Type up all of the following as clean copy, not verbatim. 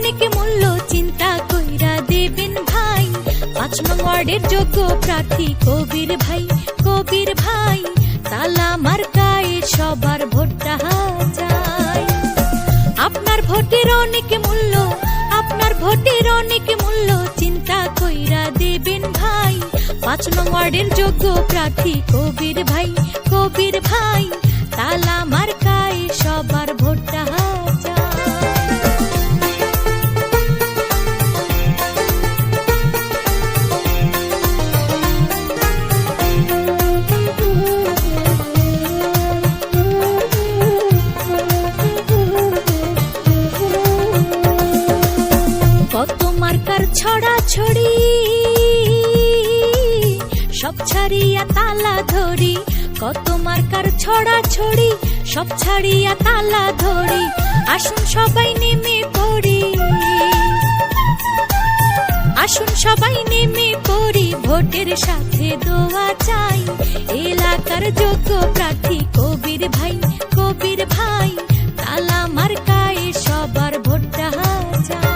অনেক মূল্য চিন্তা কইরা দেবেন ভাই। 5 নং ওয়ার্ডের যোগ্য প্রার্থী কবির ভাই, কবির ভাই। তালা মার্কায় সবার ভোটটা চাই। আপনার ভোটের অনেক মূল্য, আপনার ভোটের অনেক মূল্য চিন্তা কইরা দেবেন ভাই। 5 নং ওয়ার্ডের যোগ্য প্রার্থী কবির ভাই, কবির ভাই। তালা মার্কায় সবার ভোটটা চাই। কত মার্কার ছড়া ছড়ি সব ছাড়িয়া তালা ধরি। কত মার্কার ছড়া ছড়ি সব ছাড়িয়া তালা ধরি। আসুন সবাই নেমে পড়ি, আসুন সবাই নেমে পড়ি। ভোটের সাথে দোয়া চাই। এলাকার যোগ্য প্রার্থী কবির ভাই, কবির ভাই। তালা মার্কায় সবার ভোটটা চাই।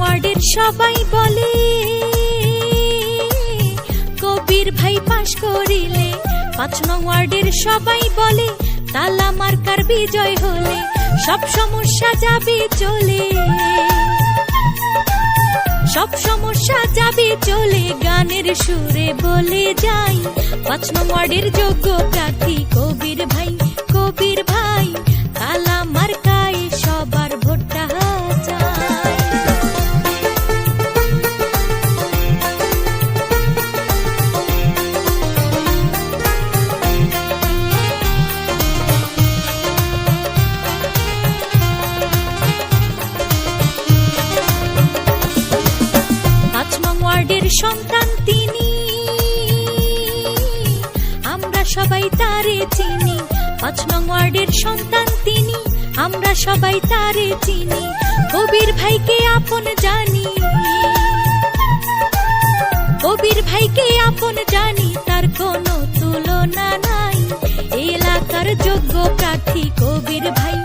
ওয়ার্ডের সবাই বলে কবির ভাই পাশ করিলে। 5 নং ওয়ার্ডের সবাই বলে তালা মার্কার বিজয় হলে সব সমস্যা যাবে চলে, সব সমস্যা যাবে চলে। গানের সুরে বলে যাই 5 নং ওয়ার্ডের যোগ্য প্রার্থী কবির ভাই, কবির ভাই। তালা মার্কায় সবার ভোটটা চাই। 5 নং ওয়ার্ডের সন্তান তিনি, আমরা সবাই তারে চিনি। 5 নং ওয়ার্ডের সন্তান তিনি, আমরা সবাই তারে চিনি। কবির ভাইকে আপন জানি, কবির ভাইকে আপন জানি। তার কোনো তুলনা নাই। এলাকার যোগ্য প্রার্থী কবির ভাই,